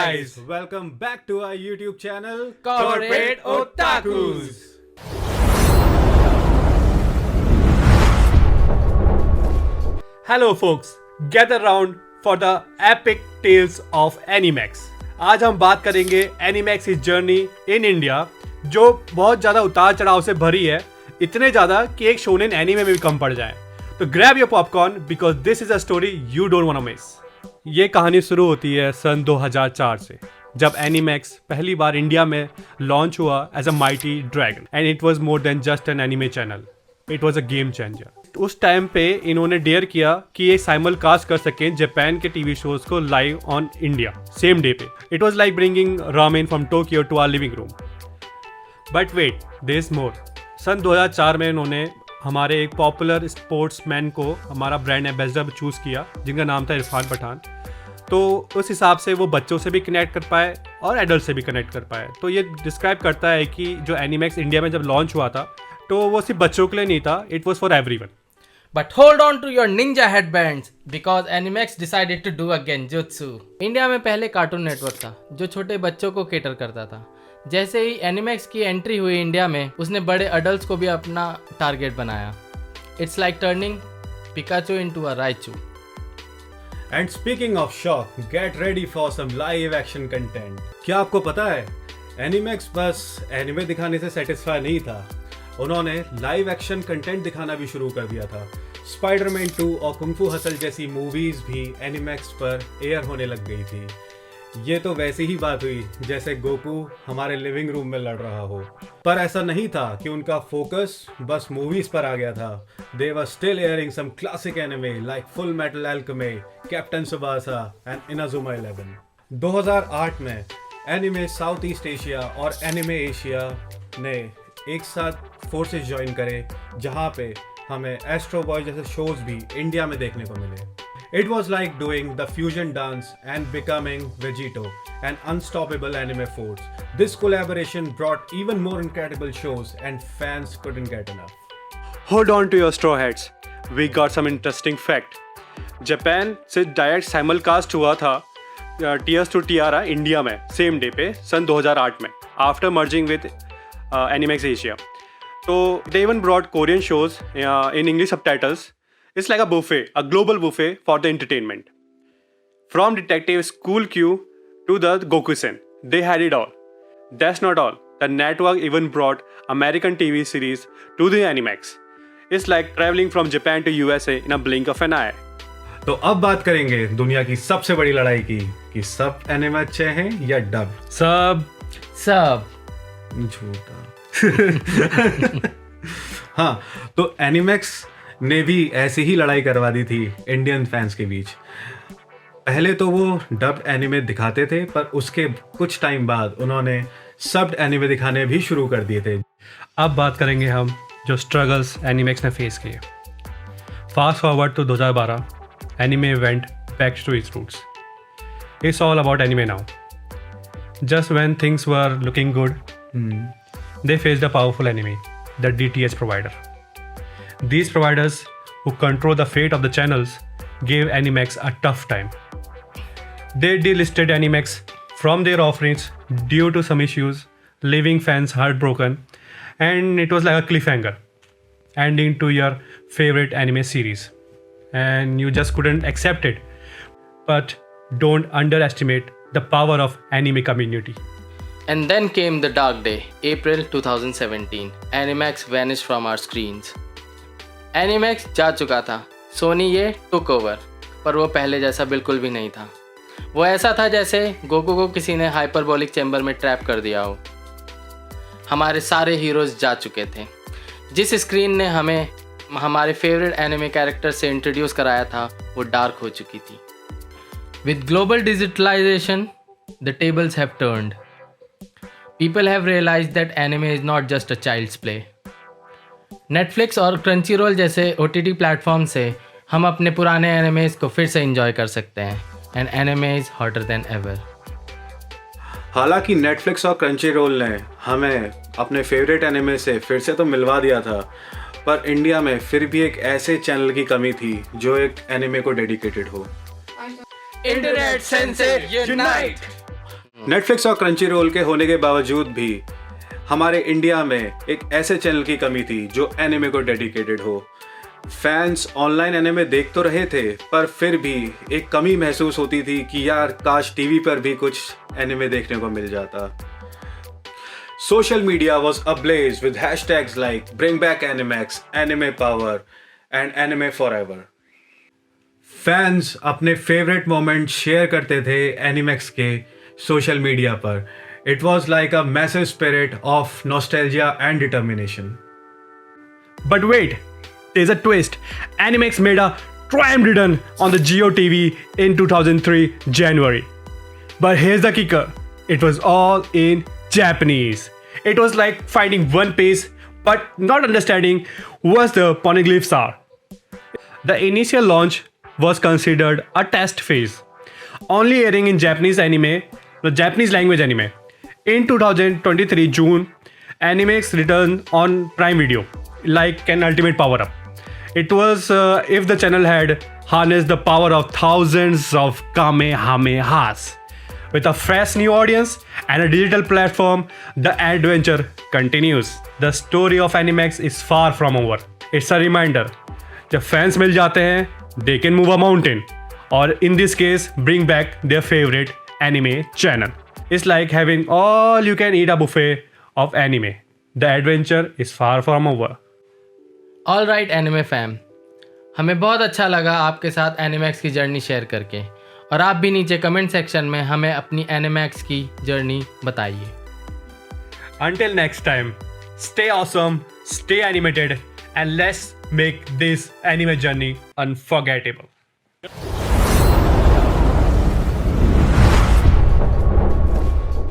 guys, welcome back to our YouTube channel Corporate Otakus. Hello folks, gather round for the epic tales of Animax. आज हम बात करेंगे Animax इस journey in India जो बहुत ज़्यादा उतार चढ़ाव से भरी है, इतने ज़्यादा कि एक शोनेन एनीमे में भी कम पड़ जाए. तो grab your popcorn because this is a story you don't want to miss. ये कहानी शुरू होती है सन 2004 से, जब एनीमैक्स पहली बार इंडिया में लॉन्च हुआ as a mighty dragon and it was more than just an anime channel, it was a game changer. उस टाइम पे इन्होंने डेयर किया कि ये साइमल कास्ट कर सकें जापान के टीवी शोज को live on India same day पे. It was like bringing ramen from Tokyo to our living room. But wait, there is more. सन 2004 में इन्होंने हमारे एक पॉपुलर स्पोर्ट्समैन को हमारा ब्रांड एम्बेसडर चूज़ किया जिनका नाम था इरफान पठान. तो उस हिसाब से वो बच्चों से भी कनेक्ट कर पाए और एडल्ट से भी कनेक्ट कर पाए. तो ये डिस्क्राइब करता है कि जो एनीमैक्स इंडिया में जब लॉन्च हुआ था तो वो सिर्फ बच्चों के लिए नहीं था, it was for everyone. But hold on to your ninja headbands because Animax decided to do a genjutsu. India में पहले कार्टून नेटवर्क था जो छोटे बच्चों को केटर करता था. जैसे ही Animax की एंट्री हुई इंडिया में, उसने बड़े अडल्ट्स को भी अपना टारगेट बनाया. It's like turning Pikachu into a Raichu. And speaking of shock, get ready for some live action content. क्या आपको पता है एनीमैक्स बस एनिमे दिखाने से सेटिस्फाई नहीं था, उन्होंने लाइव एक्शन कंटेंट दिखाना भी शुरू कर दिया था. स्पाइडरमैन 2 और कुंग फू हसल जैसी मूवीज भी एनीमैक्स पर एयर होने लग गई थी. ये तो वैसी ही बात हुई जैसे गोकू हमारे लिविंग रूम में लड़ रहा हो. पर ऐसा नहीं था कि उनका फोकस बस मूवीज पर आ गया था. They were still airing some classic anime like full metal alchemy, captain Tsubasa and Inazuma 11. 2008 में एनिमे साउथ ईस्ट एशिया और एनिमे एशिया ने एक साथ फोर्सेस ज्वाइन करे, जहाँ पे हमें एस्ट्रो बॉय जैसे शोज भी इंडिया में देखने को मिले. It was like doing the fusion dance and becoming Vegito, an unstoppable anime force. This collaboration brought even more incredible shows and fans couldn't get enough. Hold on to your straw hats. We got some interesting fact. Japan से direct simulcast हुआ था tears to tiara India में same day पे सन 2008 में after merging with Animax Asia. तो they even brought Korean shows in English subtitles. It's like a buffet, a global buffet for the entertainment. From Detective School Q to the Gokusen, they had it all. That's not all. The network even brought American TV series to the Animax. It's like traveling from Japan to USA in a blink of an eye. तो अब बात करेंगे दुनिया की सबसे बड़ी लड़ाई की कि सब एनिमे अच्छे हैं या डब. सब झूठा. हाँ, तो एनिमैक्स ने भी ऐसी ही लड़ाई करवा दी थी इंडियन फैंस के बीच. पहले तो वो डब्ड एनिमे दिखाते थे, पर उसके कुछ टाइम बाद उन्होंने सब्ड एनिमे दिखाने भी शुरू कर दिए थे. अब बात करेंगे हम जो स्ट्रगल्स एनिमैक्स ने फेस किए. Fast forward to 2012, anime went back to its roots. It's all about anime now. Just when things were looking good, they faced a powerful enemy, the DTH provider. These providers, who control the fate of the channels, gave Animax a tough time. They delisted Animax from their offerings due to some issues, leaving fans heartbroken, and it was like a cliffhanger, ending to your favorite anime series, and you just couldn't accept it. But don't underestimate the power of anime community. And then came the dark day, April 2017. Animax vanished from our screens. Animax जा चुका था, सोनी ये took over, पर वो पहले जैसा बिल्कुल भी नहीं था. वो ऐसा था जैसे गोकू को किसी ने हाइपरबोलिक चैम्बर में ट्रैप कर दिया हो. हमारे सारे हीरोज जा चुके थे. जिस स्क्रीन ने हमें हमारे फेवरेट एनिमे कैरेक्टर से इंट्रोड्यूस कराया था वो डार्क हो चुकी थी. With global digitalisation the tables have turned. People have realized that anime is not just a child's play. Netflix और Crunchyroll जैसे OTT प्लेटफॉर्म से हम अपने पुराने एनिमेज को फिर से एंजॉय कर सकते हैं. And anime is hotter than ever. हालांकि Netflix और Crunchyroll ने हमें अपने फेवरेट एनिमे से फिर से तो मिलवा दिया था, पर इंडिया में फिर भी एक ऐसे चैनल की कमी थी जो एक एनिमे को डेडिकेटेड हो. Internet sensor unite. नेटफ्लिक्स और क्रंची रोल के होने के बावजूद भी हमारे इंडिया में एक ऐसे चैनल की कमी थी जो एनिमे को डेडिकेटेड हो। फैंस ऑनलाइन एनिमे देख तो रहे थे, पर फिर भी एक कमी महसूस होती थी कि यार काश टीवी पर भी कुछ एनिमे देखने को मिल जाता। Social media was ablaze with hashtags like Bring Back Animax, Anime Power and Anime Forever. Fans अपने फेवरेट मोमेंट शेयर करते थे एनिमैक्स के सोशल मीडिया पर। It was like a massive spirit of nostalgia and determination. But wait, there's a twist. Animax made a triumph return on the Geo TV in 2003 January. But here's the kicker. It was all in Japanese. It was like finding one page but not understanding what the poneglyphs are. The initial launch was considered a test phase, only airing in Japanese anime, the Japanese language anime. In 2023 June, Animax returned on Prime Video like an ultimate power-up. It was if the channel had harnessed the power of thousands of Kamehamehas. With a fresh new audience and a digital platform, the adventure continues. The story of Animax is far from over. It's a reminder. जब fans मिल जाते हैं, they can move a mountain. Or in this case, bring back their favorite anime channel. It's like having all you can eat a buffet of anime. The adventure is far from over. All right anime fam, हमें बहुत अच्छा लगा आपके साथ Animax की journey share करके, और आप भी नीचे कमेंट सेक्शन में हमें अपनी एनिमैक्स की जर्नी बताइए। Until next time, stay awesome, stay animated, and let's make this anime journey unforgettable.